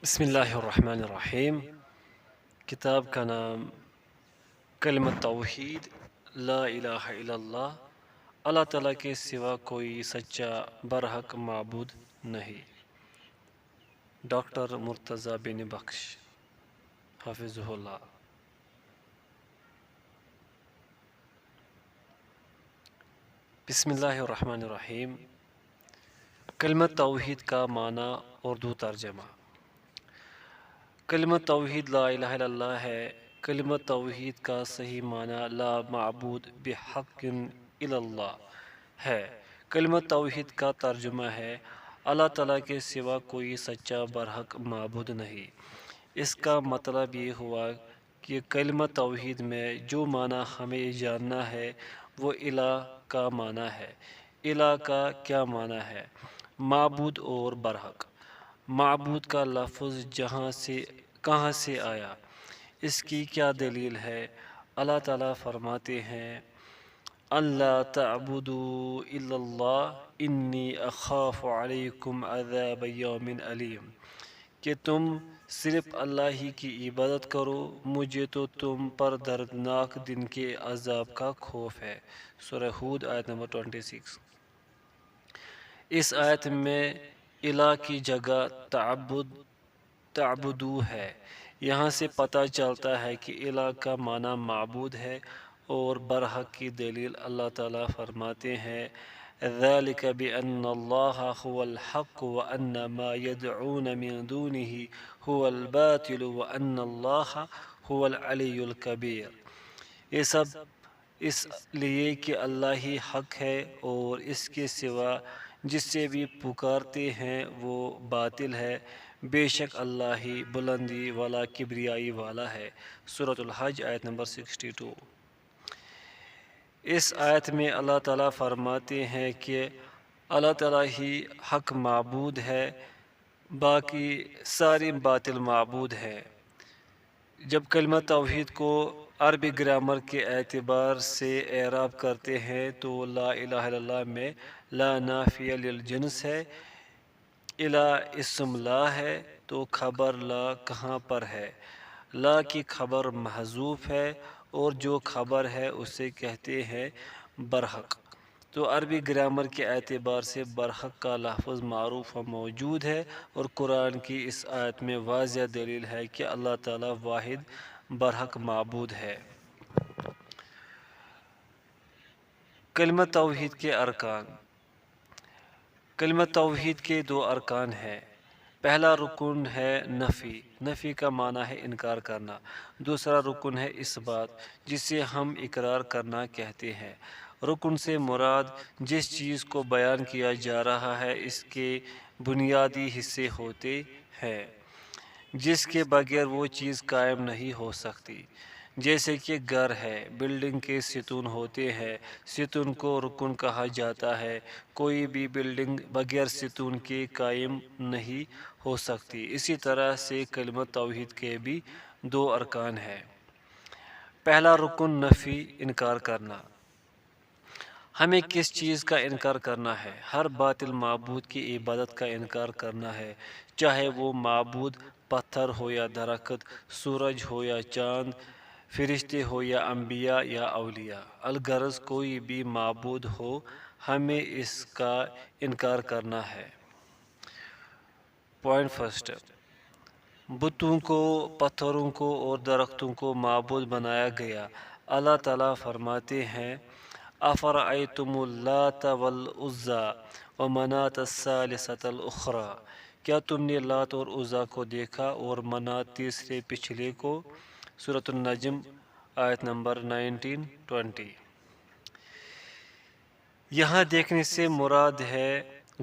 بسم اللہ الرحمن الرحیم۔ کتاب کا نام کلمۃ توحید، لا الہ الا اللہ، اللہ تعالیٰ کے سوا کوئی سچا برحق معبود نہیں۔ ڈاکٹر مرتضی بن بخش حافظہ اللہ۔ بسم اللہ الرحمن الرحیم۔ کلمۃ توحید کا معنی اردو ترجمہ۔ کلمۃ توحید لا الہ الا اللہ ہے۔ کلمۃ توحید کا صحیح معنی لا معبود بحق الا اللہ ہے۔ کلمۃ توحید کا ترجمہ ہے اللہ تعالیٰ کے سوا کوئی سچا برحق معبود نہیں۔ اس کا مطلب یہ ہوا کہ کلمۃ توحید میں جو معنی ہمیں جاننا ہے وہ الہ کا معنی ہے۔ الہ کا کیا معنی ہے؟ معبود اور برحق۔ معبود کا لفظ کہاں سے آیا؟ اس کی کیا دلیل ہے؟ اللہ تعالیٰ فرماتے ہیں اللہ تعبدوا الا اللہ انی اخاف علیکم عذاب یوم علیم، کہ تم صرف اللہ ہی کی عبادت کرو، مجھے تو تم پر دردناک دن کے عذاب کا خوف ہے۔ سورہ ہود آیت نمبر 26۔ اس آیت میں الہ کی جگہ تعبدو ہے۔ یہاں سے پتہ چلتا ہے کہ الہ کا معنی معبود ہے، اور برحق کی دلیل اللہ تعالیٰ فرماتے ہیں ذَلِكَ بِأَنَّ اللَّهَ هُوَ الْحَقُّ وَأَنَّ مَا يَدْعُونَ مِن دُونِهِ هُوَ الْبَاطِلُ وَأَنَّ اللَّهَ هُوَ الْعَلِيُّ الْكَبِيرُ۔ یہ سب اس لیے کہ اللہ ہی حق ہے، اور اس کے سوا جس سے بھی پکارتے ہیں وہ باطل ہے۔ بے شک اللہ ہی بلندی والا کبریائی والا ہے۔ سورۃ الحج آیت نمبر 62۔ اس آیت میں اللہ تعالیٰ فرماتے ہیں کہ اللہ تعالیٰ ہی حق معبود ہے، باقی سارے باطل معبود ہیں۔ جب کلمہ توحید کو عربی گرامر کے اعتبار سے اعراب کرتے ہیں تو لا الہ الا اللہ میں لا نافیہ للجنس ہے، الہ اسم لا ہے، تو خبر لا کہاں پر ہے؟ لا کی خبر محذوف ہے، اور جو خبر ہے اسے کہتے ہیں برحق۔ تو عربی گرامر کے اعتبار سے برحق کا لفظ معروف و موجود ہے، اور قرآن کی اس آیت میں واضح دلیل ہے کہ اللہ تعالیٰ واحد برحق معبود ہے۔ کلمہ توحید کے ارکان۔ کلمہ توحید کے دو ارکان ہیں۔ پہلا رکن ہے نفی۔ نفی کا معنی ہے انکار کرنا۔ دوسرا رکن ہے اثبات، جسے ہم اقرار کرنا کہتے ہیں۔ رکن سے مراد جس چیز کو بیان کیا جا رہا ہے اس کے بنیادی حصے ہوتے ہیں جس کے بغیر وہ چیز قائم نہیں ہو سکتی۔ جیسے کہ گھر ہے، بلڈنگ کے ستون ہوتے ہیں، ستون کو رکن کہا جاتا ہے۔ کوئی بھی بلڈنگ بغیر ستون کے قائم نہیں ہو سکتی۔ اسی طرح سے کلمہ توحید کے بھی دو ارکان ہیں۔ پہلا رکن نفی، انکار کرنا۔ ہمیں کس چیز کا انکار کرنا ہے؟ ہر باطل معبود کی عبادت کا انکار کرنا ہے، چاہے وہ معبود پتھر ہو یا درخت، سورج ہو یا چاند، فرشتے ہو یا انبیاء یا اولیاء، الغرض کوئی بھی معبود ہو، ہمیں اس کا انکار کرنا ہے۔ پوائنٹ فرسٹ، بتوں کو، پتھروں کو اور درختوں کو معبود بنایا گیا۔ اللہ تعالیٰ فرماتے ہیں افرأیتم اللات والعزی ومناة الثالثة الأخری، کیا تم نے لات اور عزیٰ کو دیکھا اور منات تیسرے پچھلے کو؟ سورۃ النجم آیت نمبر 19-20۔ یہاں دیکھنے سے مراد ہے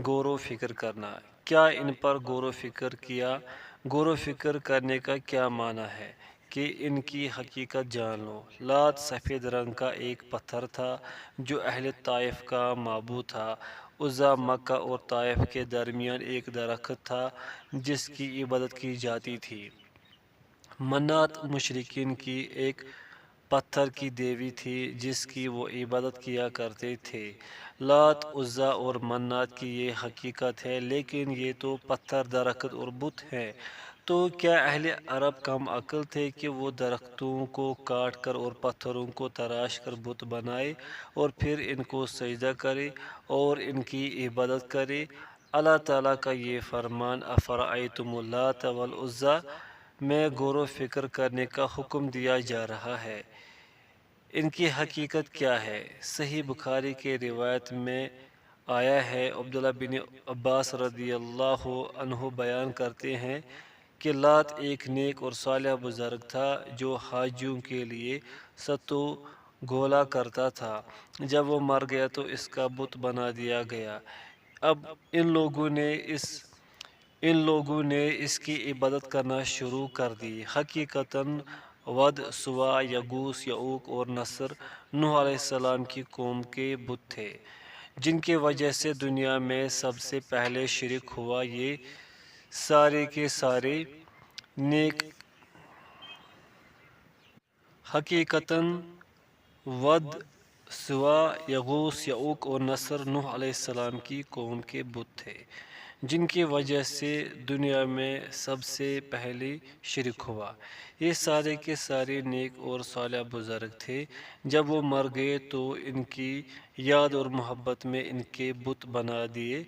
غور و فکر کرنا۔ کیا ان پر غور و فکر کیا؟ غور و فکر کرنے کا کیا معنی ہے کہ ان کی حقیقت جان لو۔ لات سفید رنگ کا ایک پتھر تھا جو اہل طائف کا معبود تھا۔ عزیٰ مکہ اور طائف کے درمیان ایک درخت تھا جس کی عبادت کی جاتی تھی۔ منات مشرکین کی ایک پتھر کی دیوی تھی جس کی وہ عبادت کیا کرتے تھے۔ لات، عزیٰ اور منات کی یہ حقیقت ہے، لیکن یہ تو پتھر، درخت اور بت ہیں۔ تو کیا اہل عرب کم عقل تھے کہ وہ درختوں کو کاٹ کر اور پتھروں کو تراش کر بت بنائے اور پھر ان کو سجدہ کرے اور ان کی عبادت کرے؟ اللہ تعالیٰ کا یہ فرمان افرأیتم اللات والعزیٰ میں غور و فکر کرنے کا حکم دیا جا رہا ہے۔ ان کی حقیقت کیا ہے؟ صحیح بخاری کے روایت میں آیا ہے، عبداللہ بن عباس رضی اللہ عنہ بیان کرتے ہیں کہ لات ایک نیک اور صالح بزرگ تھا جو حاجیوں کے لیے ستو گولا کرتا تھا۔ جب وہ مر گیا تو اس کا بت بنا دیا گیا۔ اب ان لوگوں نے اس کی عبادت کرنا شروع کر دی۔ حقیقتاً ود، سوا، یغوث، یعوق اور نصر نوح علیہ السلام کی قوم کے بت تھے جن کی وجہ سے دنیا میں سب سے پہلے شرک ہوا۔ یہ سارے کے سارے نیک حقیقتاً ود، سوا، یغوث، یعوق اور نصر نوح علیہ السلام کی قوم کے بت تھے جن کی وجہ سے دنیا میں سب سے پہلے شرک ہوا۔ یہ سارے کے سارے نیک اور صالح بزرگ تھے۔ جب وہ مر گئے تو ان کی یاد اور محبت میں ان کے بت بنا دیے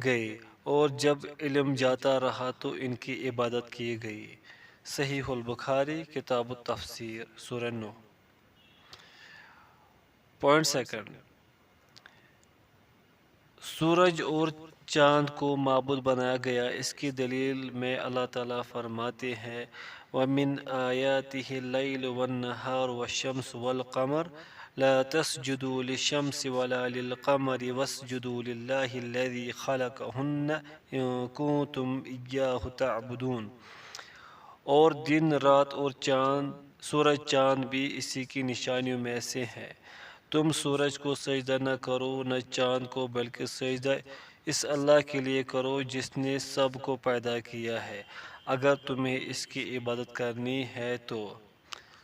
گئے اور جب علم جاتا رہا تو ان کی عبادت کی گئی۔ صحیح البخاری کتاب التفسیر سورہ نوح۔ پوائنٹ سیکنڈ، سورج اور چاند کو معبود بنایا گیا۔ اس کی دلیل میں اللہ تعالیٰ فرماتے ہیں وَمِنْ آيَاتِهِ اللَّيْلُ وَالنَّهَارُ وَالشَّمْسُ وَالْقَمَرُ لَا تَسْجُدُوا لِلشَّمْسِ وَلَا لِلْقَمَرِ وَاسْجُدُوا لِلَّهِ الَّذِي خَلَقَهُنَّ إِن كُنتُمْ إِيَّاهُ تَعْبُدُونَ۔ اور دن، رات اور سورج چاند بھی اسی کی نشانیوں میں سے ہیں۔ تم سورج کو سجدہ نہ کرو نہ چاند کو، بلکہ سجدہ اس اللہ کے لیے کرو جس نے سب کو پیدا کیا ہے، اگر تمہیں اس کی عبادت کرنی ہے تو۔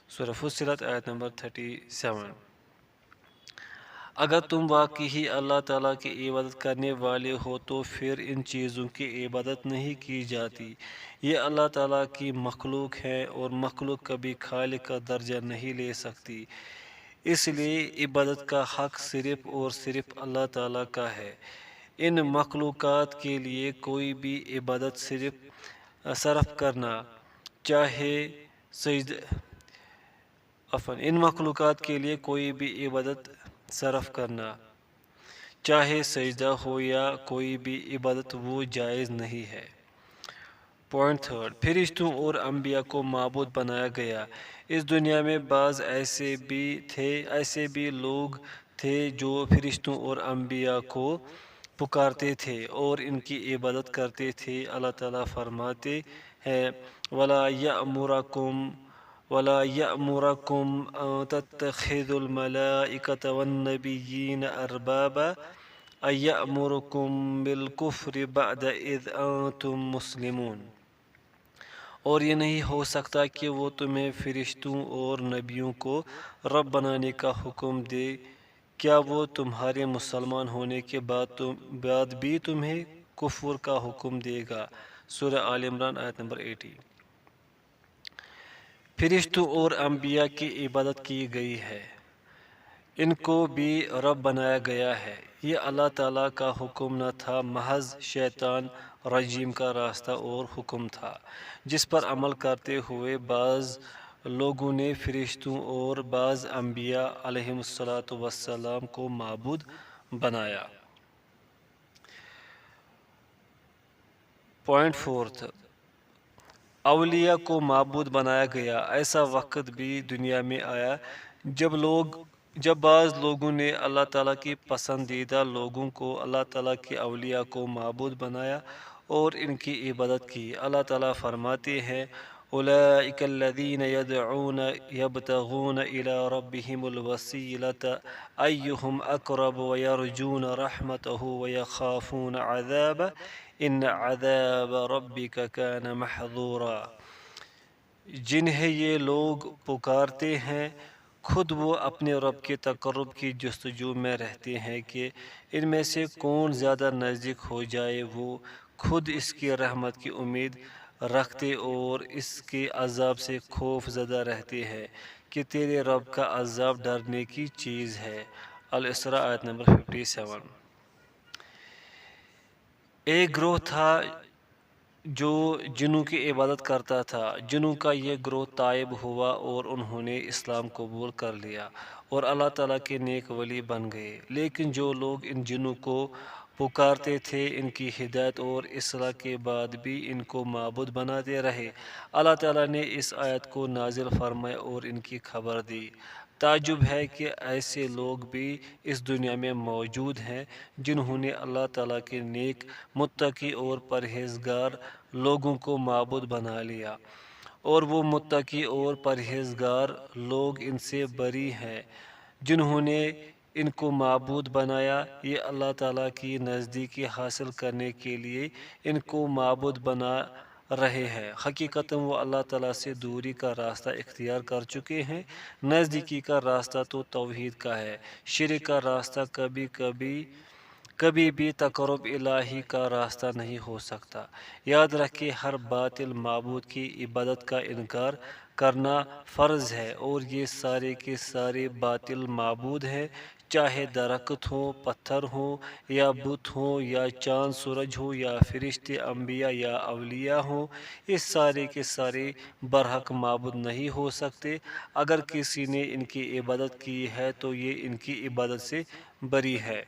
سورہ فصلت آیت نمبر 37۔ اگر تم واقعی اللہ تعالیٰ کی عبادت کرنے والے ہو تو پھر ان چیزوں کی عبادت نہیں کی جاتی۔ یہ اللہ تعالیٰ کی مخلوق ہیں اور مخلوق کبھی خالق کا درجہ نہیں لے سکتی، اس لیے عبادت کا حق صرف اور صرف اللہ تعالیٰ کا ہے۔ ان مخلوقات کے لیے کوئی بھی عبادت صرف کرنا، چاہے سجدہ ہو یا کوئی بھی عبادت، وہ جائز نہیں ہے۔ پوائنٹ تھرڈ، فرشتوں اور انبیاء کو معبود بنایا گیا۔ اس دنیا میں بعض ایسے بھی لوگ تھے جو فرشتوں اور انبیاء کو پکارتے تھے اور ان کی عبادت کرتے تھے۔ اللہ تعالیٰ فرماتے ہیں وَلَا يَأْمُرَكُمْ أَن تَتَّخِذُوا الْمَلَائِكَةَ وَالنَّبِيِّينَ أَرْبَابًا أَيَأْمُرُكُمْ بِالْكُفْرِ بَعْدَ إِذْ أَنْتُمْ مُسْلِمُونَ۔ اور یہ نہیں ہو سکتا کہ وہ تمہیں فرشتوں اور نبیوں کو رب بنانے کا حکم دے، کیا وہ تمہارے مسلمان ہونے کے بعد بھی تمہیں کفر کا حکم دے گا؟ سورہ آل عمران آیت نمبر 80۔ فرشتوں اور انبیاء کی عبادت کی گئی ہے، ان کو بھی رب بنایا گیا ہے۔ یہ اللہ تعالیٰ کا حکم نہ تھا، محض شیطان رجیم کا راستہ اور حکم تھا جس پر عمل کرتے ہوئے بعض لوگوں نے فرشتوں اور بعض انبیاء علیہم السلام کو معبود بنایا۔ پوائنٹ فورتھ، اولیاء کو معبود بنایا گیا۔ ایسا وقت بھی دنیا میں آیا جب بعض لوگوں نے اللہ تعالیٰ کی پسندیدہ لوگوں کو، اللہ تعالیٰ کے اولیاء کو معبود بنایا اور ان کی عبادت کی۔ اللہ تعالیٰ فرماتے ہیں أولئك الذين يدعون يبتغون إلى ربهم الوسيلة أيهم أقرب ويرجون رحمته ويخافون عذابه إن عذاب ربك كان محظورا۔ جنہیں یہ لوگ پکارتے ہیں، خود وہ اپنے رب کے تقرب کی جستجو میں رہتے ہیں کہ ان میں سے کون زیادہ نزدیک ہو جائے۔ وہ خود اس کی رحمت کی امید رکھتے اور اس کے عذاب سے خوف زدہ رہتے ہیں کہ تیرے رب کا عذاب ڈرنے کی چیز ہے۔ الاسراء آیت نمبر 57۔ ایک گروہ تھا جو جنوں کی عبادت کرتا تھا۔ جنوں کا یہ گروہ تائب ہوا اور انہوں نے اسلام قبول کر لیا اور اللہ تعالیٰ کے نیک ولی بن گئے، لیکن جو لوگ ان جنوں کو پکارتے تھے ان کی ہدایت اور اصلاح کے بعد بھی ان کو معبود بناتے رہے۔ اللہ تعالیٰ نے اس آیت کو نازل فرمایا اور ان کی خبر دی۔ تعجب ہے کہ ایسے لوگ بھی اس دنیا میں موجود ہیں جنہوں نے اللہ تعالیٰ کے نیک، متقی اور پرہیزگار لوگوں کو معبود بنا لیا، اور وہ متقی اور پرہیزگار لوگ ان سے بری ہیں جنہوں نے ان کو معبود بنایا۔ یہ اللہ تعالیٰ کی نزدیکی حاصل کرنے کے لیے ان کو معبود بنا رہے ہیں، حقیقتاً وہ اللہ تعالیٰ سے دوری کا راستہ اختیار کر چکے ہیں۔ نزدیکی کا راستہ تو توحید کا ہے، شرک کا راستہ کبھی بھی تقرب الہی کا راستہ نہیں ہو سکتا۔ یاد رکھیں، ہر باطل معبود کی عبادت کا انکار کرنا فرض ہے، اور یہ سارے کے سارے باطل معبود ہیں، چاہے درخت ہوں، پتھر ہوں، یا بت ہوں، یا چاند سورج ہو، یا فرشتے، انبیاء یا اولیاء ہوں، یہ سارے کے سارے برحق معبود نہیں ہو سکتے۔ اگر کسی نے ان کی عبادت کی ہے تو یہ ان کی عبادت سے بری ہے۔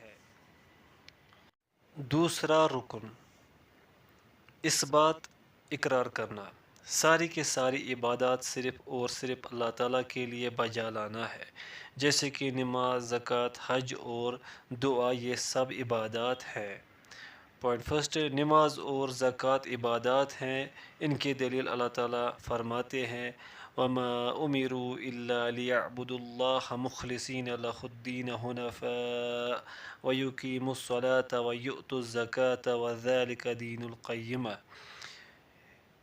دوسرا رکن، اس بات اقرار کرنا، ساری کے ساری عبادات صرف اور صرف اللہ تعالیٰ کے لیے بجا لانا ہے، جیسے کہ نماز، زکوٰۃ، حج اور دعا، یہ سب عبادات ہیں۔ پوائنٹ فرسٹ، نماز اور زکوٰۃ عبادات ہیں۔ ان کی دلیل اللہ تعالیٰ فرماتے ہیں وَمَا أُمِرُوا إِلَّا لِيَعْبُدُوا اللَّهَ مُخْلِصِينَ لَهُ الدِّينَ حُنَفَاءَ وَيُقِيمُوا الصَّلَاةَ وَيُؤْتُوا الزَّكَاةَ وَذَلِكَ دِينُ الْقَيِّمَةِ۔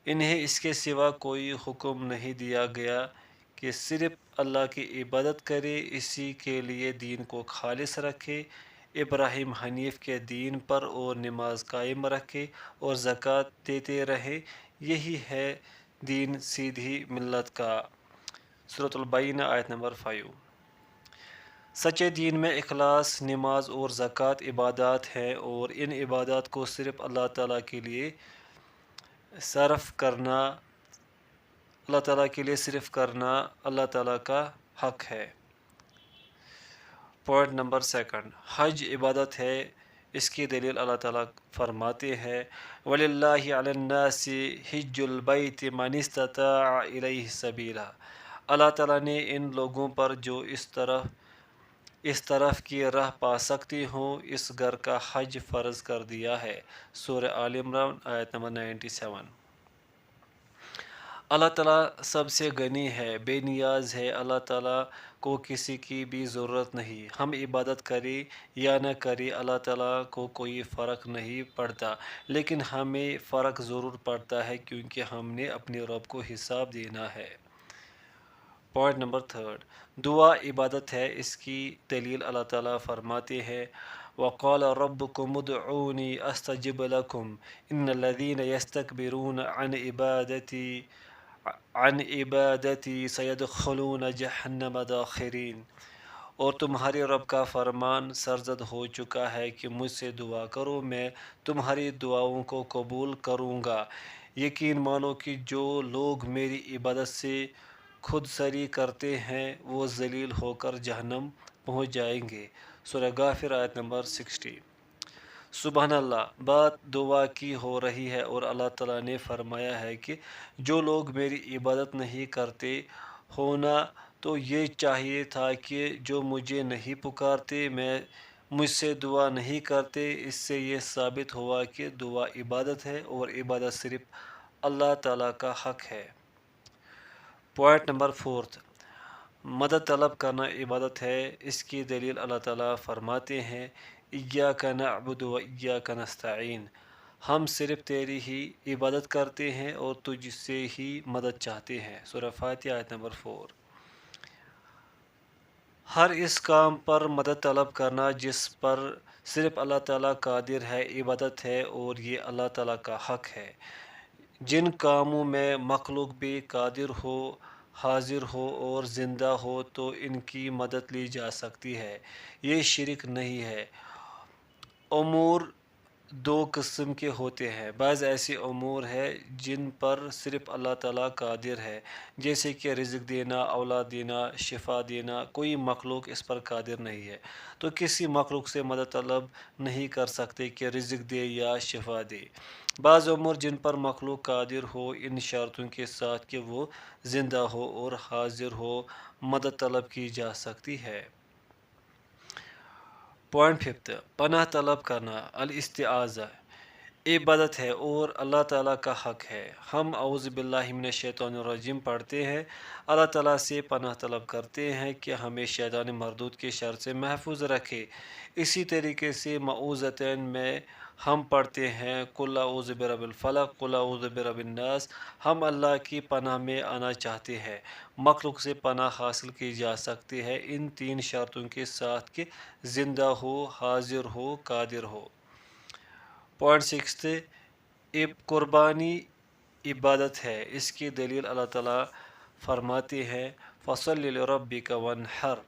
انہیں اس کے سوا کوئی حکم نہیں دیا گیا کہ صرف اللہ کی عبادت کرے، اسی کے لیے دین کو خالص رکھے، ابراہیم حنیف کے دین پر، اور نماز قائم رکھے اور زکوٰۃ دیتے رہے، یہی ہے دین سیدھی ملت کا۔ سورۃ البینہ آیت نمبر 5۔ سچے دین میں اخلاص، نماز اور زکوٰۃ عبادات ہیں، اور ان عبادات کو صرف اللہ تعالیٰ کے لیے صرف کرنا اللہ تعالیٰ کا حق ہے۔ پوائنٹ نمبر سیکنڈ، حج عبادت ہے۔ اس کی دلیل اللہ تعالیٰ فرماتے ہیں وَلِلَّهِ عَلَى النَّاسِ حِجُّ الْبَيْتِ مَنِ اسْتَطَاعَ إِلَيْهِ سَبِيلًا۔ اللہ تعالیٰ نے ان لوگوں پر جو اس طرف کی راہ پا سکتے ہوں، اس گھر کا حج فرض کر دیا ہے۔ سورہ آل عمران آیت نمبر 97۔ اللہ تعالیٰ سب سے غنی ہے، بے نیاز ہے، اللہ تعالیٰ کو کسی کی بھی ضرورت نہیں۔ ہم عبادت کریں یا نہ کریں، اللہ تعالیٰ کو کوئی فرق نہیں پڑتا، لیکن ہمیں فرق ضرور پڑتا ہے کیونکہ ہم نے اپنے رب کو حساب دینا ہے۔ پوائنٹ نمبر تھرڈ، دعا عبادت ہے۔ اس کی دلیل اللہ تعالیٰ فرماتے ہیں وَقَالَ رَبُّكُمُ ادْعُونِي أَسْتَجِبْ لَكُمْ إِنَّ الَّذِينَ يَسْتَكْبِرُونَ عَنْ عِبَادَتِي سَيَدْخُلُونَ جَهَنَّمَ دَاخِرِينَ۔ اور تمہارے رب کا فرمان سرزد ہو چکا ہے کہ مجھ سے دعا کرو، میں تمہاری دعاؤں کو قبول کروں گا۔ یقین مانو کہ جو لوگ میری عبادت سے خود سری کرتے ہیں وہ ذلیل ہو کر جہنم پہنچ جائیں گے۔ سورہ غافر آیت نمبر 60۔ سبحان اللہ، بات دعا کی ہو رہی ہے اور اللہ تعالیٰ نے فرمایا ہے کہ جو لوگ میری عبادت نہیں کرتے، ہونا تو یہ چاہیے تھا کہ جو مجھے نہیں پکارتے، مجھ سے دعا نہیں کرتے۔ اس سے یہ ثابت ہوا کہ دعا عبادت ہے اور عبادت صرف اللہ تعالیٰ کا حق ہے۔ پوائنٹ نمبر فورتھ، مدد طلب کرنا عبادت ہے۔ اس کی دلیل اللہ تعالیٰ فرماتے ہیں إِيَّاكَ نَعْبُدُ وَإِيَّاكَ نَسْتَعِينُ۔ ہم صرف تیری ہی عبادت کرتے ہیں اور تجھ سے ہی مدد چاہتے ہیں۔ سورہ فاتحہ آیت نمبر 4۔ ہر اس کام پر مدد طلب کرنا جس پر صرف اللہ تعالیٰ قادر ہے عبادت ہے، اور یہ اللہ تعالیٰ کا حق ہے۔ جن کاموں میں مخلوق بھی قادر ہو، حاضر ہو اور زندہ ہو تو ان کی مدد لی جا سکتی ہے، یہ شرک نہیں ہے۔ امور دو قسم کے ہوتے ہیں، بعض ایسے امور ہیں جن پر صرف اللہ تعالیٰ قادر ہے، جیسے کہ رزق دینا، اولاد دینا، شفا دینا، کوئی مخلوق اس پر قادر نہیں ہے، تو کسی مخلوق سے مدد طلب نہیں کر سکتے کہ رزق دے یا شفا دے۔ بعض امور جن پر مخلوق قادر ہو، ان شرطوں کے ساتھ کہ وہ زندہ ہو اور حاضر ہو، مدد طلب کی جا سکتی ہے۔ پوائنٹ ففتھ، پناہ طلب کرنا، الاستعاذہ عبادت ہے اور اللہ تعالیٰ کا حق ہے۔ ہم اعوذ باللہ من الشیطان الرجیم پڑھتے ہیں، اللہ تعالیٰ سے پناہ طلب کرتے ہیں کہ ہمیں شیطان مردود کے شر سے محفوظ رکھے۔ اسی طریقے سے معوذتین میں ہم پڑھتے ہیں قل اعوذ برب الفلق، قل اعوذ برب الناس۔ ہم اللہ کی پناہ میں آنا چاہتے ہیں۔ مخلوق سے پناہ حاصل کی جا سکتی ہے ان تین شرطوں کے ساتھ کہ زندہ ہو، حاضر ہو، قادر ہو۔ پوائنٹ سکس، قربانی عبادت ہے، اس کی دلیل اللہ تعالیٰ فرماتے ہیں فَصَلِّ لِرَبِّكَ وَانْحَرْ،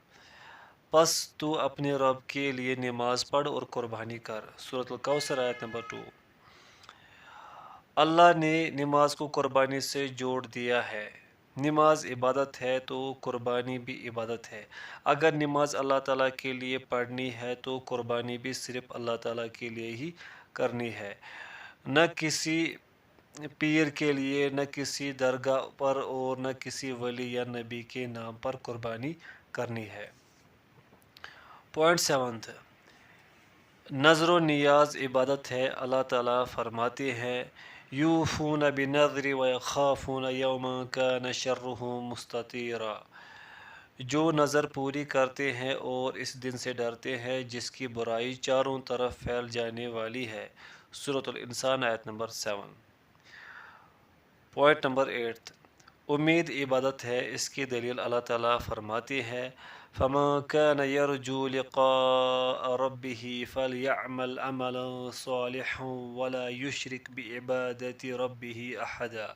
پس تو اپنے رب کے لیے نماز پڑھ اور قربانی کر۔ سورۃ الکوثر آیت نمبر 2۔ اللہ نے نماز کو قربانی سے جوڑ دیا ہے۔ نماز عبادت ہے تو قربانی بھی عبادت ہے۔ اگر نماز اللہ تعالیٰ کے لیے پڑھنی ہے تو قربانی بھی صرف اللہ تعالیٰ کے لیے ہی کرنی ہے، نہ کسی پیر کے لیے، نہ کسی درگاہ پر اور نہ کسی ولی یا نبی کے نام پر قربانی کرنی ہے۔ پوائنٹ سیونتھ، نظر و نیاز عبادت ہے۔ اللہ تعالیٰ فرماتے ہیں یوفون بالنذر ویخافون یوما کان شرہ مستطیرا، جو نظر پوری کرتے ہیں اور اس دن سے ڈرتے ہیں جس کی برائی چاروں طرف پھیل جانے والی ہے۔ سورۃ الانسان آیت نمبر 7۔ پوائنٹ نمبر 8، امید عبادت ہے، اس کی دلیل اللہ تعالیٰ فرماتے ہیں فَمَن كَانَ يَرْجُو لِقَاءَ رَبِّهِ فَلْيَعْمَلْ عَمَلًا صَالِحًا وَلَا يُشْرِكْ بِعِبَادَةِ رَبِّهِ أَحَدًا،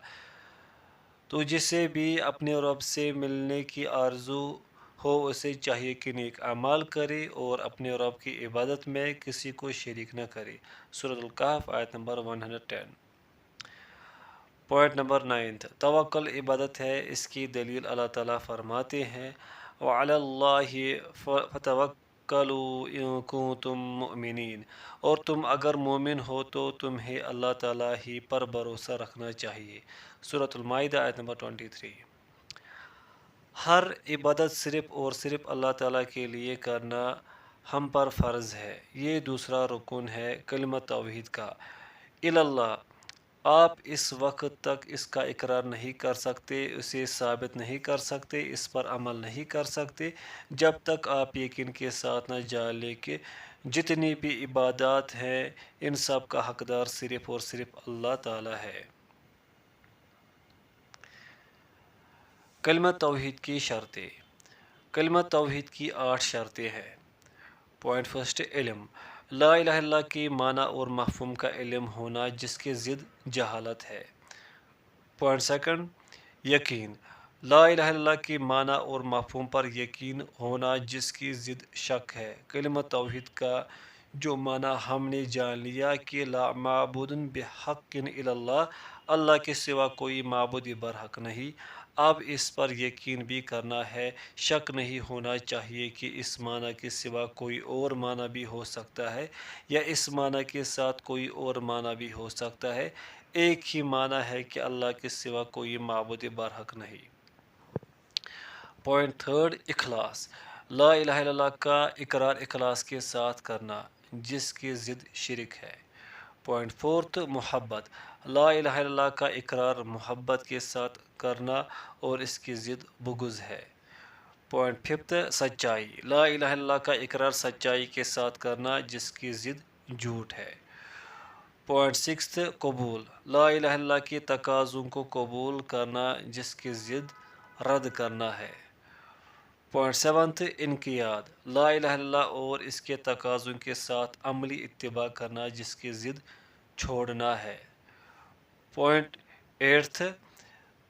تو جسے بھی اپنے رب سے ملنے کی آرزو ہو اسے چاہیے کہ نیک اعمال کرے اور اپنے رب کی عبادت میں کسی کو شریک نہ کرے۔ سورۃ الکہف آیت نمبر 110۔ پوائنٹ نمبر 9، توکل عبادت ہے، اس کی دلیل اللہ تعالیٰ فرماتے ہیں وَعَلَى اللَّهِ فَتَوَكَّلُوا إِن كُنتُم مُؤْمِنِينَ، اور تم اگر مومن ہو تو تمہیں اللہ تعالیٰ ہی پر بھروسہ رکھنا چاہیے۔ سورۃ المائدہ آیت نمبر 23۔ ہر عبادت صرف اور صرف اللہ تعالیٰ کے لیے کرنا ہم پر فرض ہے، یہ دوسرا رکن ہے کلمہ توحید کا۔ اللہ، آپ اس وقت تک اس کا اقرار نہیں کر سکتے، اسے ثابت نہیں کر سکتے، اس پر عمل نہیں کر سکتے جب تک آپ یقین کے ساتھ نہ جان لیں کہ جتنی بھی عبادات ہیں ان سب کا حقدار صرف اور صرف اللہ تعالیٰ ہے۔ کلمہ توحید کی شرطیں۔ کلمہ توحید کی 8 شرطیں ہیں۔ پوائنٹ فرسٹ، علم، لا الہ الا اللہ کی معنی اور مفہوم کا علم ہونا جس کے ضد جہالت ہے۔ پوائنٹ سیکنڈ، یقین، لا الہ الا اللہ کی معنی اور مفہوم پر یقین ہونا جس کی ضد شک ہے۔ کلمہ توحید کا جو معنی ہم نے جان لیا کہ لا معبود بحق الا اللہ، اللہ کے سوا کوئی معبود برحق نہیں، اب اس پر یقین بھی کرنا ہے، شک نہیں ہونا چاہیے کہ اس معنی کے سوا کوئی اور معنی بھی ہو سکتا ہے یا اس معنی کے ساتھ کوئی اور معنی بھی ہو سکتا ہے، ایک ہی معنی ہے کہ اللہ کے سوا کوئی معبود برحق نہیں۔ پوائنٹ تھرڈ، اخلاص، لا الہ الا اللہ کا اقرار اخلاص کے ساتھ کرنا جس کی ضد شرک ہے۔ پوائنٹ فورتھ، محبت، لا الہ الا اللہ کا اقرار محبت کے ساتھ کرنا اور اس کی ضد بغض ہے۔ پوائنٹ ففتھ، سچائی، لا الہ الا اللہ کا اقرار سچائی کے ساتھ کرنا جس کی ضد جھوٹ ہے۔ پوائنٹ سکستھ، قبول، لا الہ الا اللہ کے تقاضوں کو قبول کرنا جس کی ضد رد کرنا ہے۔ پوائنٹ سیونتھ، انقیاد، لا الہ الا اللہ اور اس کے تقاضوں کے ساتھ عملی اتباع کرنا جس کی ضد چھوڑنا ہے۔ پوائنٹ 8th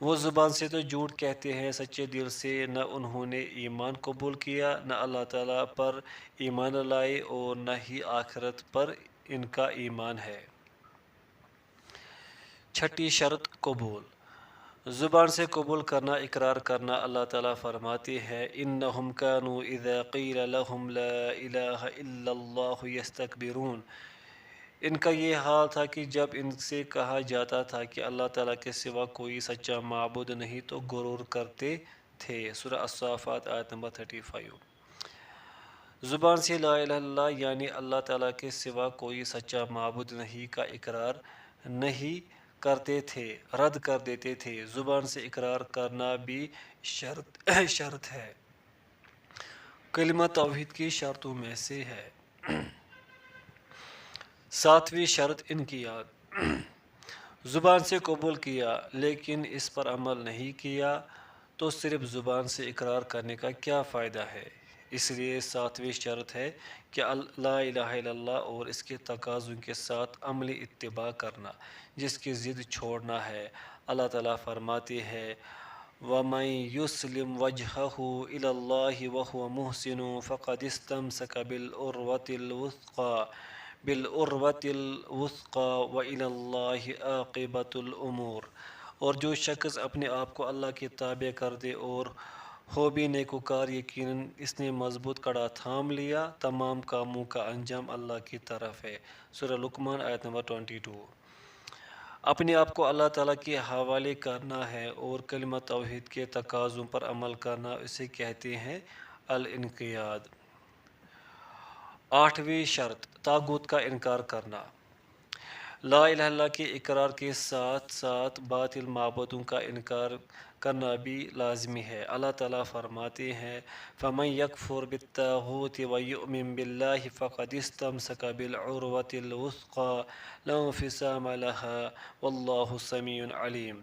وہ زبان سے تو جھوٹ کہتے ہیں، سچے دل سے نہ انہوں نے ایمان قبول کیا، نہ اللہ تعالیٰ پر ایمان لائے اور نہ ہی آخرت پر ان کا ایمان ہے۔ چھٹی شرط قبول۔ زبان سے قبول کرنا، اقرار کرنا۔ اللہ تعالیٰ فرماتے ہیں اِنَّهُمْ كَانُوا إِذَا قِيلَ لَهُمْ لَا إِلَٰهَ إِلَّا اللَّهُ يَسْتَكْبِرُونَ۔ ان کا یہ حال تھا کہ جب ان سے کہا جاتا تھا کہ اللہ تعالیٰ کے سوا کوئی سچا معبود نہیں تو غرور کرتے تھے۔ سورہ الصافات آیت نمبر 35۔ زبان سے لا الہ الا اللہ یعنی اللہ تعالیٰ کے سوا کوئی سچا معبود نہیں کا اقرار نہیں کرتے تھے، رد کر دیتے تھے۔ زبان سے اقرار کرنا بھی شرط ہے، کلمہ توحید کی شرطوں میں سے ہے۔ ساتویں شرط انقیاد۔ زبان سے قبول کیا لیکن اس پر عمل نہیں کیا تو صرف زبان سے اقرار کرنے کا کیا فائدہ ہے؟ اس لیے ساتویں شرط ہے کہ لا الہ الا اللہ اور اس کے تقاضوں کے ساتھ عملی اتباع کرنا، جس کی ضد چھوڑنا ہے۔ اللہ تعالیٰ فرماتے ہیں وَمَن يُسْلِمْ وَجْهَهُ إِلَى اللَّهِ وَهُوَ مُحْسِنٌ فَقَدِ اسْتَمْسَكَ بِالْعُرْوَةِ الْوُثْقَىٰ وَإِلَى اللَّهِ عَاقِبَةُ الْأُمُورِ۔ اور جو شخص اپنے آپ کو اللہ کے تابع کر دے اور ہو بھی نیکوکار، یقیناً اس نے مضبوط کڑا تھام لیا، تمام کاموں کا انجام اللہ کی طرف ہے۔ سورہ لقمان آیت نمبر 22۔ اپنے آپ کو اللہ تعالیٰ کے حوالے کرنا ہے اور کلمہ توحید کے تقاضوں پر عمل کرنا، اسے کہتے ہیں الانقیاد۔ آٹھویں شرط طاغوت کا انکار کرنا۔ لا الہ الا اللہ کے اقرار کے ساتھ ساتھ باطل معبودوں کا انکار کرنا بھی لازمی ہے۔ اللہ تعالیٰ فرماتے ہیں فَمَن يَكْفُرْ بِالطَّاغُوتِ وَيُؤْمِن بِاللَّهِ فَقَدِ اسْتَمْسَكَ بِالْعُرْوَةِ الْوُثْقَىٰ لَا انفِصَامَ لَهَا وَاللَّهُ سَمِيعٌ عَلِيمٌ۔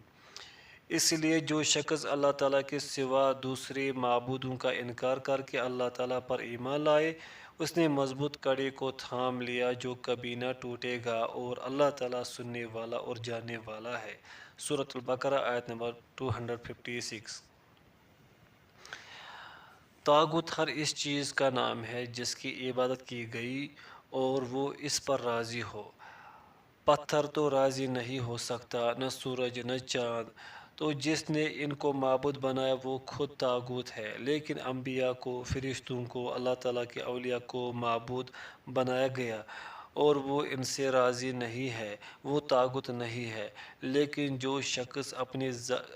اس لیے جو شخص اللہ تعالیٰ کے سوا دوسرے معبودوں کا انکار کر کے اللہ تعالیٰ پر ایمان لائے، اس نے مضبوط کڑے کو تھام لیا جو کبھی نہ ٹوٹے گا، اور اللہ تعالیٰ سننے والا اور جاننے والا ہے۔ سورۃ البقرہ آیت نمبر 256۔ طاغوت ہر اس چیز کا نام ہے جس کی عبادت کی گئی اور وہ اس پر راضی ہو۔ پتھر تو راضی نہیں ہو سکتا، نہ سورج نہ چاند، تو جس نے ان کو معبود بنایا وہ خود طاغوت ہے۔ لیکن انبیاء کو، فرشتوں کو، اللہ تعالیٰ کے اولیاء کو معبود بنایا گیا اور وہ ان سے راضی نہیں ہے، وہ طاغوت نہیں ہے۔ لیکن جو شخص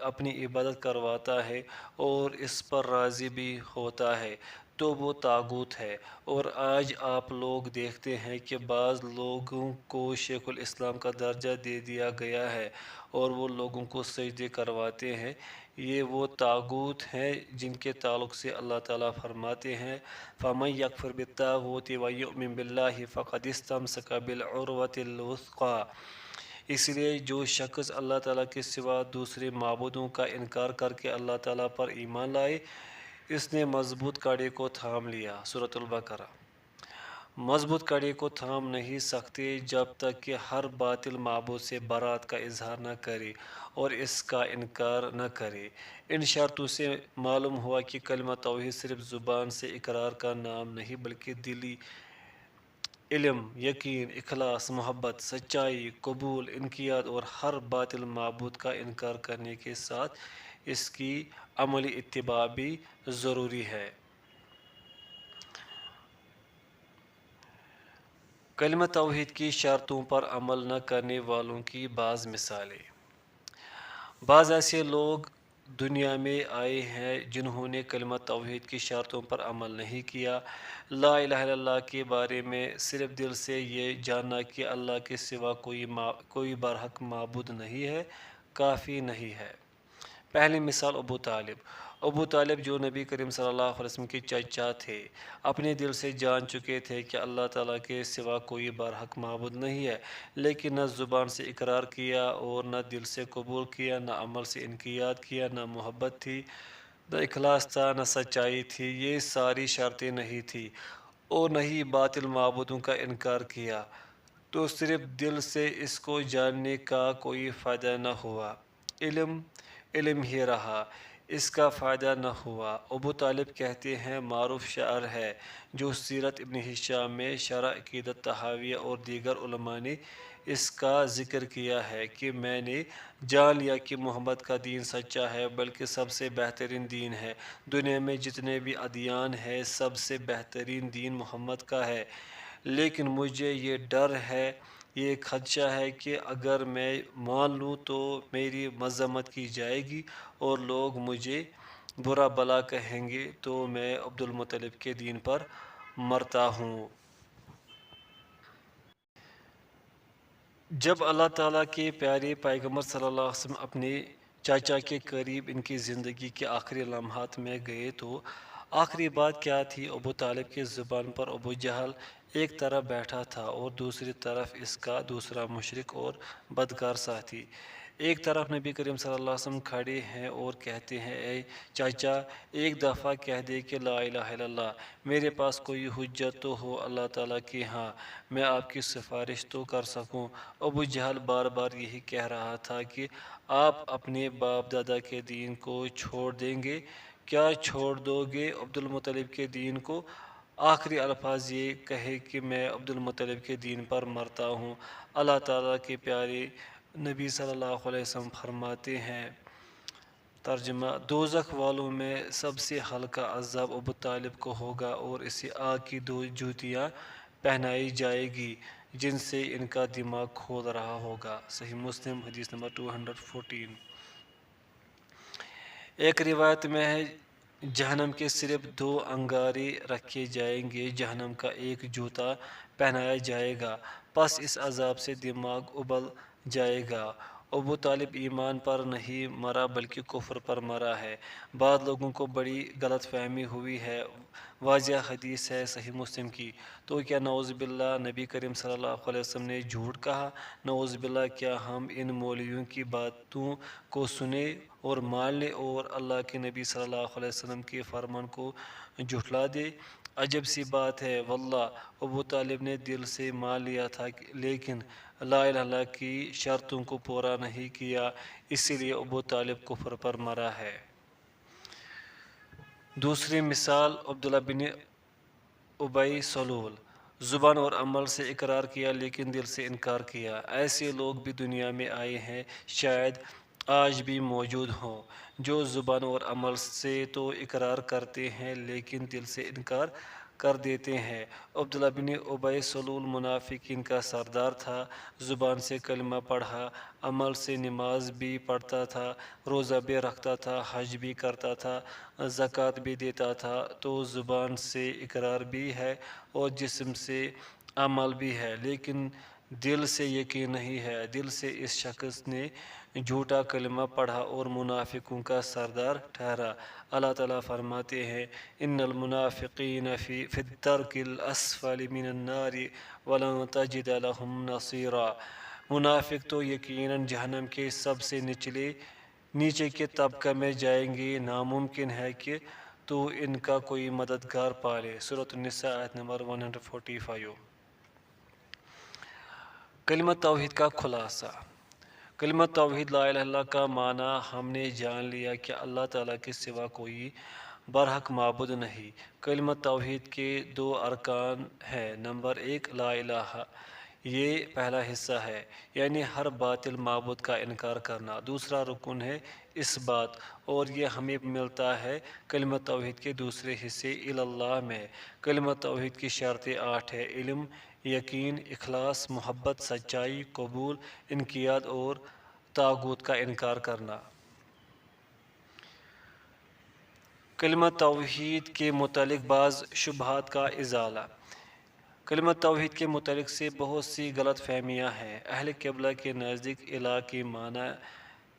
اپنی عبادت کرواتا ہے اور اس پر راضی بھی ہوتا ہے تو وہ طاغوت ہے۔ اور آج آپ لوگ دیکھتے ہیں کہ بعض لوگوں کو شیخ الاسلام کا درجہ دے دیا گیا ہے اور وہ لوگوں کو سجدے کرواتے ہیں، یہ وہ طاغوت ہیں جن کے تعلق سے اللہ تعالیٰ فرماتے ہیں فَمَن يَكْفُرْ بِالطَّاغُوتِ وَيُؤْمِن بِاللَّهِ فَقَدِ اسْتَمْسَكَ بِالْعُرْوَةِ الْوُثْقَىٰ۔ اس لیے جو شخص اللہ تعالیٰ کے سوا دوسرے معبودوں کا انکار کر کے اللہ تعالیٰ پر ایمان لائے، اس نے مضبوط کڑے کو تھام لیا۔ سورۃ البقرہ۔ مضبوط کڑے کو تھام نہیں سکتے جب تک کہ ہر باطل معبود سے برات کا اظہار نہ کرے اور اس کا انکار نہ کرے۔ ان شرطوں سے معلوم ہوا کہ کلمہ توحید صرف زبان سے اقرار کا نام نہیں بلکہ دلی علم، یقین، اخلاص، محبت، سچائی، قبول، انقیاد اور ہر باطل معبود کا انکار کرنے کے ساتھ اس کی عملی اتباع بھی ضروری ہے۔ کلمہ توحید کی شرطوں پر عمل نہ کرنے والوں کی بعض مثالیں۔ بعض ایسے لوگ دنیا میں آئے ہیں جنہوں نے کلمہ توحید کی شرطوں پر عمل نہیں کیا۔ لا الہ الا اللہ کے بارے میں صرف دل سے یہ جاننا کہ اللہ کے سوا کوئی برحق معبود نہیں ہے کافی نہیں ہے۔ پہلی مثال ابو طالب۔ ابو طالب جو نبی کریم صلی اللہ علیہ وسلم کے چچا تھے، اپنے دل سے جان چکے تھے کہ اللہ تعالیٰ کے سوا کوئی برحق معبود نہیں ہے، لیکن نہ زبان سے اقرار کیا اور نہ دل سے قبول کیا، نہ عمل سے انقیاد کیا، نہ محبت تھی، نہ اخلاص تھا، نہ سچائی تھی، یہ ساری شرطیں نہیں تھیں، اور نہ ہی باطل معبودوں کا انکار کیا، تو صرف دل سے اس کو جاننے کا کوئی فائدہ نہ ہوا۔ علم ہی رہا، اس کا فائدہ نہ ہوا۔ ابو طالب کہتے ہیں، معروف شعر ہے جو سیرت ابن ہشام میں شرح عقیدت طحاویہ اور دیگر علماء نے اس کا ذکر کیا ہے کہ میں نے جان لیا کہ محمد کا دین سچا ہے، بلکہ سب سے بہترین دین ہے۔ دنیا میں جتنے بھی ادیان ہیں سب سے بہترین دین محمد کا ہے، لیکن مجھے یہ ڈر ہے، یہ خدشہ ہے کہ اگر میں مان لوں تو میری مذمت کی جائے گی اور لوگ مجھے برا بھلا کہیں گے تو میں عبد المطلب کے دین پر مرتا ہوں۔ جب اللہ تعالیٰ کے پیارے پیغمبر صلی اللہ علیہ وسلم اپنے چاچا کے قریب ان کی زندگی کے آخری لمحات میں گئے تو آخری بات کیا تھی؟ ابو طالب کی زبان پر ابو جہل ایک طرف بیٹھا تھا اور دوسری طرف اس کا دوسرا مشرک اور بدکار ساتھی۔ ایک طرف نبی کریم صلی اللہ علیہ وسلم کھڑے ہیں اور کہتے ہیں، اے چاچا، ایک دفعہ کہہ دے کہ لا الہ الا اللہ، میرے پاس کوئی حجت تو ہو اللہ تعالیٰ کی، ہاں میں آپ کی سفارش تو کر سکوں۔ ابو جہل بار بار یہی کہہ رہا تھا کہ آپ اپنے باپ دادا کے دین کو چھوڑ دیں گے؟ کیا چھوڑ دو گے عبد المطلب کے دین کو؟ آخری الفاظ یہ کہے کہ میں عبد المطلب کے دین پر مرتا ہوں۔ اللہ تعالیٰ کے پیارے نبی صلی اللہ علیہ وسلم فرماتے ہیں، ترجمہ: دوزخ والوں میں سب سے ہلکا عذاب ابو طالب کو ہوگا اور اسے آگ کی 2 جوتیاں پہنائی جائے گی جن سے ان کا دماغ کھول رہا ہوگا۔ صحیح مسلم حدیث نمبر 214۔ ایک روایت میں ہے، جہنم کے صرف 2 انگارے رکھے جائیں گے، جہنم کا ایک جوتا پہنایا جائے گا، پس اس عذاب سے دماغ ابل جائے گا۔ ابو طالب ایمان پر نہیں مرا بلکہ کفر پر مرا ہے۔ بعض لوگوں کو بڑی غلط فہمی ہوئی ہے، واضح حدیث ہے صحیح مسلم کی، تو کیا نعوذ باللہ نبی کریم صلی اللہ علیہ وسلم نے جھوٹ کہا؟ نعوذ باللہ، کیا ہم ان مولویوں کی باتوں کو سنیں اور مان لیں اور اللہ کے نبی صلی اللہ علیہ وسلم کے فرمان کو جھٹلا دیں؟ عجب سی بات ہے، واللہ ابو طالب نے دل سے مان لیا تھا لیکن لا الہ الا اللہ کی شرطوں کو پورا نہیں کیا، اسی لیے ابو طالب کفر پر مرا ہے۔ دوسری مثال عبداللہ بن ابی سلول، زبان اور عمل سے اقرار کیا لیکن دل سے انکار کیا۔ ایسے لوگ بھی دنیا میں آئے ہیں، شاید آج بھی موجود ہوں، جو زبان اور عمل سے تو اقرار کرتے ہیں لیکن دل سے انکار کر دیتے ہیں۔ عبداللہ بن ابی سلول منافقین کا سردار تھا، زبان سے کلمہ پڑھا، عمل سے نماز بھی پڑھتا تھا، روزہ بھی رکھتا تھا، حج بھی کرتا تھا، زکوٰۃ بھی دیتا تھا، تو زبان سے اقرار بھی ہے اور جسم سے عمل بھی ہے، لیکن دل سے یقین نہیں ہے۔ دل سے اس شخص نے جھوٹا کلمہ پڑھا اور منافقوں کا سردار ٹھہرا۔ اللہ تعالیٰ فرماتے ہیں، ان المنافقین فی الدرک الاسفل من النار ولن تجد لهم نصیرا۔ منافق تو یقیناً جہنم کے سب سے نیچے کے طبقہ میں جائیں گے، ناممکن ہے کہ تو ان کا کوئی مددگار پالے۔ سورۃ النساء آیت نمبر 145۔ کلمہ توحید کا خلاصہ۔ کلمہ توحید لا الہ الا اللہ کا معنی ہم نے جان لیا کہ اللہ تعالیٰ کے سوا کوئی برحق معبود نہیں۔ کلمہ توحید کے 2 ارکان ہیں۔ نمبر 1 لا الہ، یہ پہلا حصہ ہے، یعنی ہر باطل معبود کا انکار کرنا۔ دوسرا رکن ہے اثبات، اور یہ ہمیں ملتا ہے کلمہ توحید کے دوسرے حصے الی اللہ میں۔ کلمہ توحید کی شرطیں 8 ہیں: علم، یقین، اخلاص، محبت، سچائی، قبول، انقیاد اور طاغوت کا انکار کرنا۔ کلمہ توحید کے متعلق بعض شبہات کا ازالہ۔ کلمہ توحید کے متعلق سے بہت سی غلط فہمیاں ہیں۔ اہل قبلہ کے نزدیک الہ کے معنی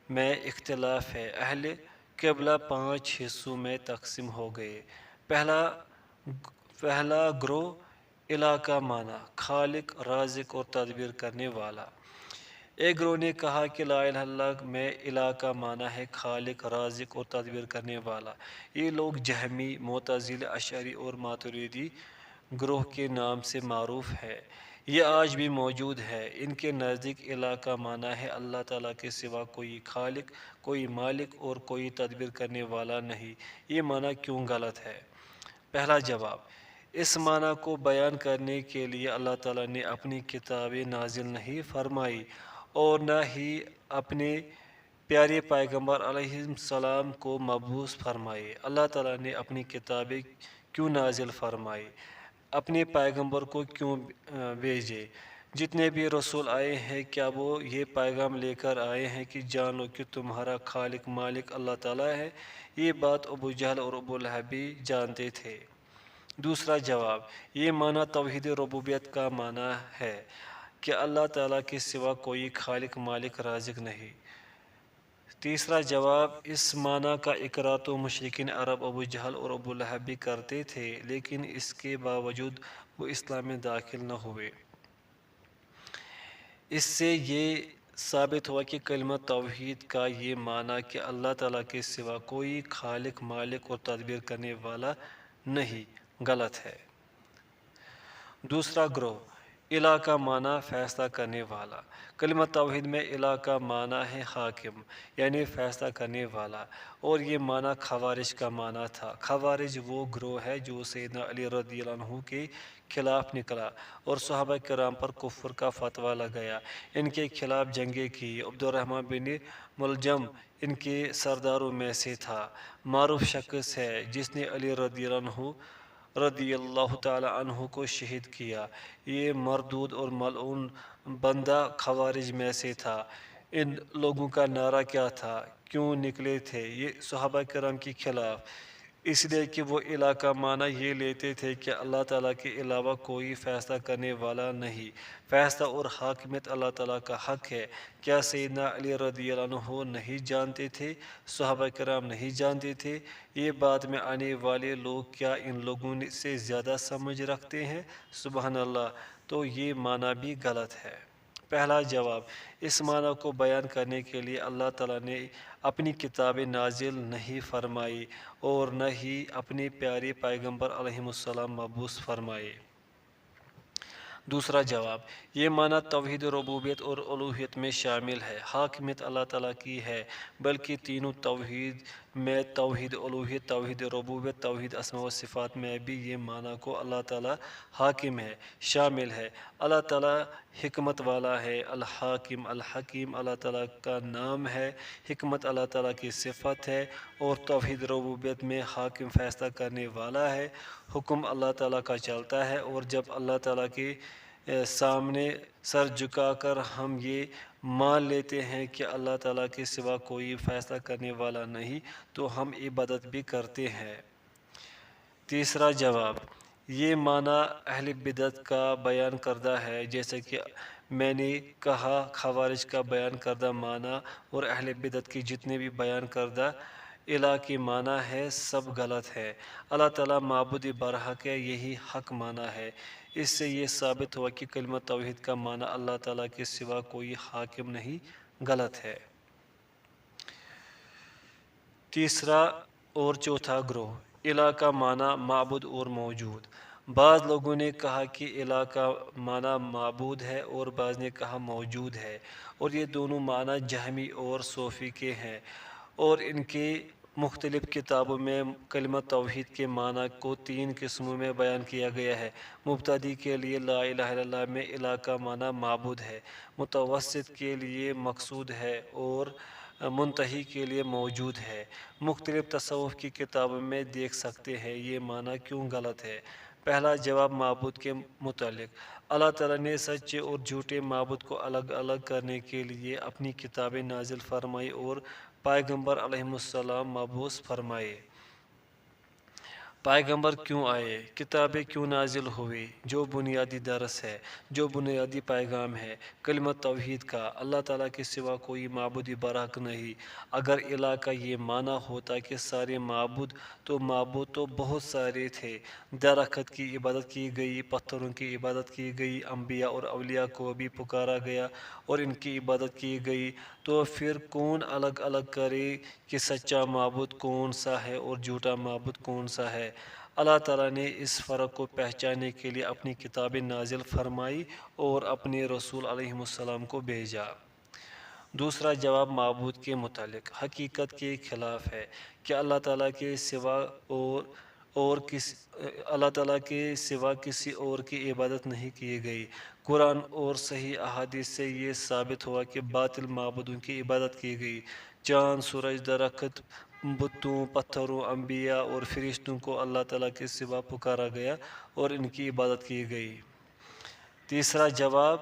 میں اختلاف ہے۔ اہل قبلہ 5 حصوں میں تقسیم ہو گئے۔ پہلا گروہ، الہ کا معنی خالق، رازق اور تدبیر کرنے والا۔ ایک گروہ نے کہا کہ لا الہ الا اللہ میں الہ کا معنی ہے خالق، رازق اور تدبیر کرنے والا۔ یہ لوگ جہمی، معتزلی، اشعری اور ماتریدی گروہ کے نام سے معروف ہے۔ یہ آج بھی موجود ہے۔ ان کے نزدیک الہ کا معنی ہے اللہ تعالیٰ کے سوا کوئی خالق، کوئی مالک اور کوئی تدبیر کرنے والا نہیں۔ یہ معنی کیوں غلط ہے؟ پہلا جواب، اس معنی کو بیان کرنے کے لیے اللہ تعالیٰ نے اپنی کتابیں نازل نہیں فرمائی اور نہ ہی اپنے پیارے پیغمبر علیہ السلام کو مبعوث فرمائے۔ اللہ تعالیٰ نے اپنی کتابیں کیوں نازل فرمائی؟ اپنے پیغمبر کو کیوں بھیجے؟ جتنے بھی رسول آئے ہیں کیا وہ یہ پیغام لے کر آئے ہیں کہ جان لو کہ تمہارا خالق مالک اللہ تعالیٰ ہے؟ یہ بات ابو جہل اور ابو لہب بھی جانتے تھے۔ دوسرا جواب، یہ معنی توحید ربوبیت کا معنی ہے کہ اللہ تعالیٰ کے سوا کوئی خالق مالک رازق نہیں۔ تیسرا جواب، اس معنی کا اقرار تو مشرکین عرب ابو جہل اور ابو لہب بھی کرتے تھے، لیکن اس کے باوجود وہ اسلام میں داخل نہ ہوئے۔ اس سے یہ ثابت ہوا کہ کلمہ توحید کا یہ معنی کہ اللہ تعالیٰ کے سوا کوئی خالق مالک اور تدبیر کرنے والا نہیں، غلط ہے۔ دوسرا گروہ، الہ کا معنی فیصلہ کرنے والا۔ کلمہ توحید میں الہ کا معنی ہے حاکم، یعنی فیصلہ کرنے والا، اور یہ معنی خوارج کا معنی تھا۔ خوارج وہ گروہ ہے جو سیدنا علی رضی اللہ عنہ کے خلاف نکلا اور صحابہ کرام پر کفر کا فتویٰ لگایا، ان کے خلاف جنگیں کی۔ عبد الرحمن بن ملجم ان کے سرداروں میں سے تھا۔ معروف شخص ہے جس نے علی رضی اللہ تعالیٰ عنہ کو شہید کیا۔ یہ مردود اور ملعون بندہ خوارج میں سے تھا۔ ان لوگوں کا نعرہ کیا تھا؟ کیوں نکلے تھے یہ صحابہ کرام کے خلاف؟ اس لیے کہ وہ الہ کا معنی یہ لیتے تھے کہ اللہ تعالیٰ کے علاوہ کوئی فیصلہ کرنے والا نہیں، فیصلہ اور حاکمیت اللہ تعالیٰ کا حق ہے۔ کیا سیدنا علی رضی اللہ عنہ نہیں جانتے تھے؟ صحابہ کرام نہیں جانتے تھے؟ یہ بعد میں آنے والے لوگ کیا ان لوگوں سے زیادہ سمجھ رکھتے ہیں؟ سبحان اللہ! تو یہ معنی بھی غلط ہے۔ پہلا جواب، اس معنی کو بیان کرنے کے لیے اللہ تعالیٰ نے اپنی کتابیں نازل نہیں فرمائی اور نہ ہی اپنے پیارے پیغمبر علیہ السلام مبعوث فرمائے۔ دوسرا جواب، یہ معنی توحید ربوبیت اور الوہیت میں شامل ہے۔ حاکمیت اللہ تعالیٰ کی ہے، بلکہ تینوں توحید میں توحید الوہیت، توحید ربوبیت، توحید اسماء و صفات میں بھی یہ معنی کو اللہ تعالیٰ حاکم ہے شامل ہے۔ اللہ تعالیٰ حکمت والا ہے۔ الحاکم، الحکیم اللہ تعالیٰ کا نام ہے، حکمت اللہ تعالیٰ کی صفت ہے، اور توحید ربوبیت میں حاکم فیصلہ کرنے والا ہے۔ حکم اللہ تعالیٰ کا چلتا ہے، اور جب اللہ تعالیٰ کے سامنے سر جھکا کر ہم یہ مان لیتے ہیں کہ اللہ تعالیٰ کے سوا کوئی فیصلہ کرنے والا نہیں، تو ہم عبادت بھی کرتے ہیں۔ تیسرا جواب، یہ معنی اہل بدعت کا بیان کردہ ہے، جیسا کہ میں نے کہا خوارج کا بیان کردہ معنی اور اہل بدعت کی جتنے بھی بیان کردہ الہ کی معنی ہے سب غلط ہے۔ اللہ تعالیٰ معبود برحق ہے، یہی حق معنی ہے۔ اس سے یہ ثابت ہوا کہ کلمہ توحید کا معنی اللہ تعالیٰ کے سوا کوئی حاکم نہیں، غلط ہے۔ تیسرا اور چوتھا گروہ، الہ کا معنی معبود اور موجود۔ بعض لوگوں نے کہا کہ الہ کا معنی معبود ہے اور بعض نے کہا موجود ہے، اور یہ دونوں معنی جہمی اور صوفی کے ہیں، اور ان کے مختلف کتابوں میں کلمہ توحید کے معنی کو 3 قسموں میں بیان کیا گیا ہے۔ مبتدی کے لیے لا الہ الا اللہ میں الہ کا معنی معبود ہے، متوسط کے لیے مقصود ہے، اور منتہی کے لیے موجود ہے۔ مختلف تصوف کی کتابوں میں دیکھ سکتے ہیں یہ معنی کیوں غلط ہے۔ پہلا جواب معبود کے متعلق، اللہ تعالیٰ نے سچے اور جھوٹے معبود کو الگ الگ کرنے کے لیے اپنی کتابیں نازل فرمائی اور پیغمبر علیہ السلام مبعوث فرمائے۔ پیغمبر کیوں آئے؟ کتابیں کیوں نازل ہوئی؟ جو بنیادی درس ہے، جو بنیادی پیغام ہے کلمہ توحید کا، اللہ تعالیٰ کے سوا کوئی معبود برحق نہیں۔ اگر الہ کا یہ معنی ہوتا کہ سارے معبود تو بہت سارے تھے، درخت کی عبادت کی گئی، پتھروں کی عبادت کی گئی، انبیاء اور اولیاء کو بھی پکارا گیا اور ان کی عبادت کی گئی، تو پھر کون الگ الگ کرے کہ سچا معبود کون سا ہے اور جھوٹا معبود کون سا ہے؟ اللہ تعالیٰ نے اس فرق کو پہچاننے کے لیے اپنی کتابیں نازل فرمائی اور اپنے رسول علیہ السلام کو بھیجا۔ دوسرا جواب معبود کے متعلق حقیقت کے خلاف ہے کہ اللہ تعالیٰ کے سوا اللہ تعالیٰ کے سوا کسی اور کی عبادت نہیں کی گئی۔ قرآن اور صحیح احادیث سے یہ ثابت ہوا کہ باطل معبودوں کی عبادت کی گئی۔ چاند، سورج، درخت، بتوں، پتھروں، انبیاء اور فرشتوں کو اللہ تعالیٰ کے سوا پکارا گیا اور ان کی عبادت کی گئی۔ تیسرا جواب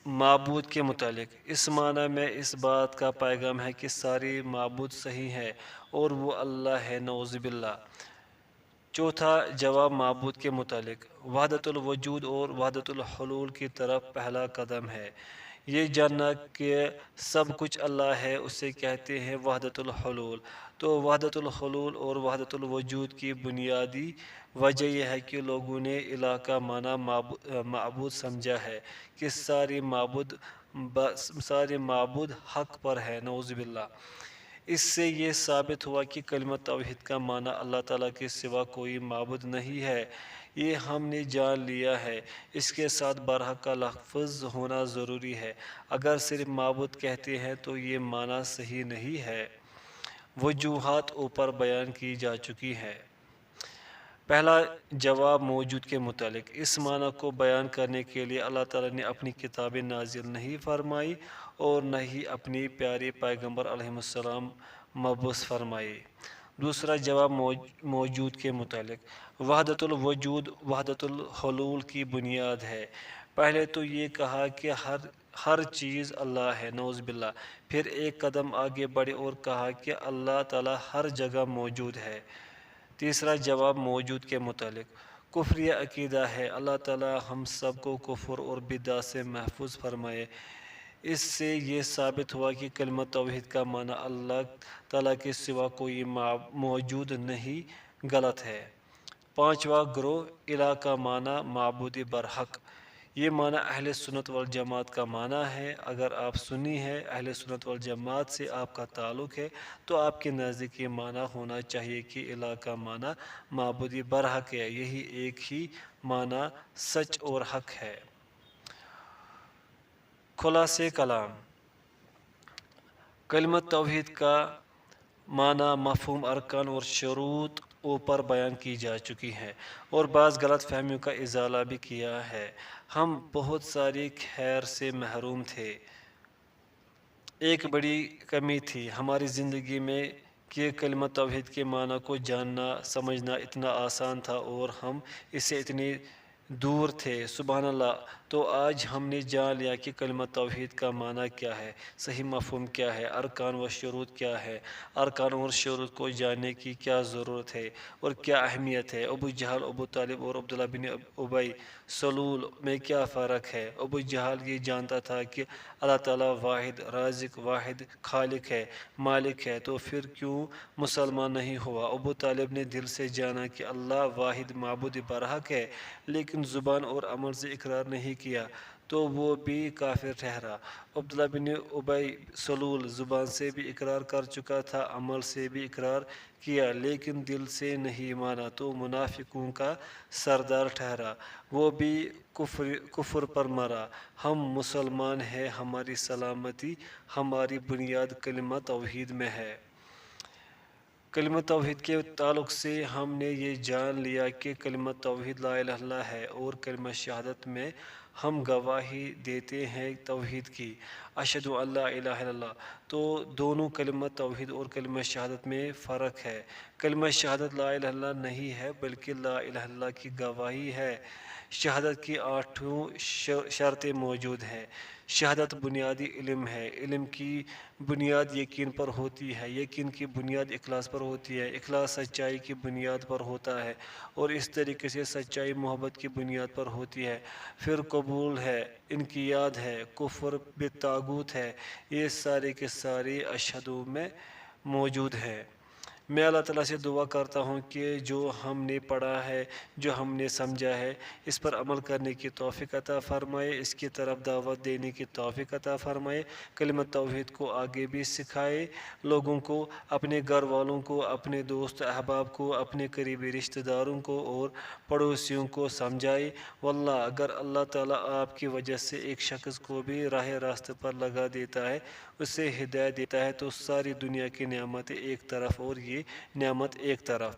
معبود کے متعلق اس معنی میں اس بات کا پیغام ہے کہ سارے معبود صحیح ہیں اور وہ اللہ ہے، نعوذ باللہ۔ چوتھا جواب معبود کے متعلق وحدت الوجود اور وحدت الحلول کی طرف پہلا قدم ہے۔ یہ جاننا کہ سب کچھ اللہ ہے اسے کہتے ہیں وحدت الحلول۔ تو وحدت الحلول اور وحدت الوجود کی بنیادی وجہ یہ ہے کہ لوگوں نے الہ کا معنی معبود سمجھا ہے کہ سارے معبود حق پر ہے، نعوذ باللہ۔ اس سے یہ ثابت ہوا کہ کلمہ توحید کا معنی اللہ تعالیٰ کے سوا کوئی معبود نہیں ہے، یہ ہم نے جان لیا ہے۔ اس کے ساتھ برحق کا لفظ ہونا ضروری ہے۔ اگر صرف معبود کہتے ہیں تو یہ معنی صحیح نہیں ہے۔ وجوہات اوپر بیان کی جا چکی ہیں۔ پہلا جواب موجود کے متعلق اس معنی کو بیان کرنے کے لیے اللہ تعالیٰ نے اپنی کتابیں نازل نہیں فرمائی اور نہ ہی اپنے پیارے پیغمبر علیہ السلام مبعوث فرمائے۔ دوسرا جواب موجود کے متعلق وحدت الوجود وحدت الحلول کی بنیاد ہے۔ پہلے تو یہ کہا کہ ہر چیز اللہ ہے، نعوذ باللہ۔ پھر ایک قدم آگے بڑھے اور کہا کہ اللہ تعالیٰ ہر جگہ موجود ہے۔ تیسرا جواب موجود کے متعلق کفریہ عقیدہ ہے۔ اللہ تعالیٰ ہم سب کو کفر اور بدعت سے محفوظ فرمائے۔ اس سے یہ ثابت ہوا کہ کلمہ توحید کا معنی اللہ تعالیٰ کے سوا کوئی موجود نہیں غلط ہے۔ پانچواں گروہ الہ کا معنی معبود برحق۔ یہ معنی اہل سنت والجماعت کا معنی ہے۔ اگر آپ سنی ہیں، اہل سنت والجماعت سے آپ کا تعلق ہے تو آپ کے نزدیک یہ معنی ہونا چاہیے کہ الہ کا معنی معبود برحق ہے، یہی ایک ہی معنی سچ اور حق ہے۔ خلاصے کلام کلمہ توحید کا معنی، مفہوم، ارکان اور شروط اوپر بیان کی جا چکی ہیں اور بعض غلط فہمیوں کا ازالہ بھی کیا ہے۔ ہم بہت ساری خیر سے محروم تھے۔ ایک بڑی کمی تھی ہماری زندگی میں کہ کلمہ توحید کے معنی کو جاننا سمجھنا اتنا آسان تھا اور ہم اس سے اتنے دور تھے۔ سبحان اللہ! تو آج ہم نے جان لیا کہ کلمہ توحید کا معنی کیا ہے، صحیح مفہوم کیا ہے، ارکان و شروط کیا ہے۔ ارکان اور شروط کو جاننے کی کیا ضرورت ہے اور کیا اہمیت ہے؟ ابو جہل، ابو طالب اور عبداللہ بن ابی سلول میں کیا فرق ہے؟ ابو جہل یہ جانتا تھا کہ اللہ تعالیٰ واحد رازق، واحد خالق ہے، مالک ہے، تو پھر کیوں مسلمان نہیں ہوا؟ ابو طالب نے دل سے جانا کہ اللہ واحد معبود برحق ہے، لیکن زبان اور عمل سے اقرار نہیں کیا تو وہ بھی کافر ٹھہرا۔ عبداللہ بن ابی سلول زبان سے بھی اقرار کر چکا تھا، عمل سے بھی اقرار کیا، لیکن دل سے نہیں مانا تو منافقوں کا سردار ٹھہرا، وہ بھی کفر پر مرا۔ ہم مسلمان ہیں، ہماری سلامتی، ہماری بنیاد کلمہ توحید میں ہے۔ کلمہ توحید کے تعلق سے ہم نے یہ جان لیا کہ کلمہ توحید لا الہ الا اللہ ہے اور کلمہ شہادت میں ہم گواہی دیتے ہیں توحید کی، اشہد ان لا الہ الا اللہ۔ تو دونوں کلمہ توحید اور کلمہ شہادت میں فرق ہے۔ کلمہ شہادت لا الہ الا اللہ نہیں ہے بلکہ لا الہ الا اللہ کی گواہی ہے۔ شہادت کی 8 شرطیں موجود ہیں۔ شہادت بنیادی علم ہے، علم کی بنیاد یقین پر ہوتی ہے، یقین کی بنیاد اخلاص پر ہوتی ہے، اخلاص سچائی کی بنیاد پر ہوتا ہے اور اس طریقے سے سچائی محبت کی بنیاد پر ہوتی ہے۔ پھر قبول ہے، انقیاد ہے، کفر بالطاغوت ہے، یہ سارے کے سارے اشہدو میں موجود ہیں۔ میں اللہ تعالیٰ سے دعا کرتا ہوں کہ جو ہم نے پڑھا ہے، جو ہم نے سمجھا ہے، اس پر عمل کرنے کی توفیق عطا فرمائے، اس کی طرف دعوت دینے کی توفیق عطا فرمائے، کلمۃ توحید کو آگے بھی سکھائے، لوگوں کو، اپنے گھر والوں کو، اپنے دوست احباب کو، اپنے قریبی رشتہ داروں کو اور پڑوسیوں کو سمجھائے۔ واللہ اگر اللہ تعالیٰ آپ کی وجہ سے ایک شخص کو بھی راہ راست پر لگا دیتا ہے، اسے ہدایت دیتا ہے، تو ساری دنیا کی نعمتیں ایک طرف اور یہ نعمت ایک طرف۔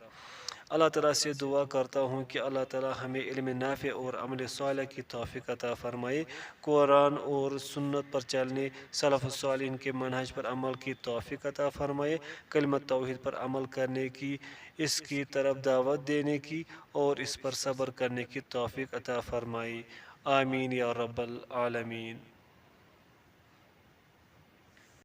اللہ تعالیٰ سے دعا کرتا ہوں کہ اللہ تعالیٰ ہمیں علم نافع اور عمل صالح کی توفیق عطا فرمائے، قرآن اور سنت پر چلنے، سلف الصالحین کے منہج پر عمل کی توفیق عطا فرمائے، کلمۃ توحید پر عمل کرنے کی، اس کی طرف دعوت دینے کی اور اس پر صبر کرنے کی توفیق عطا فرمائے۔ آمین یا رب العالمین۔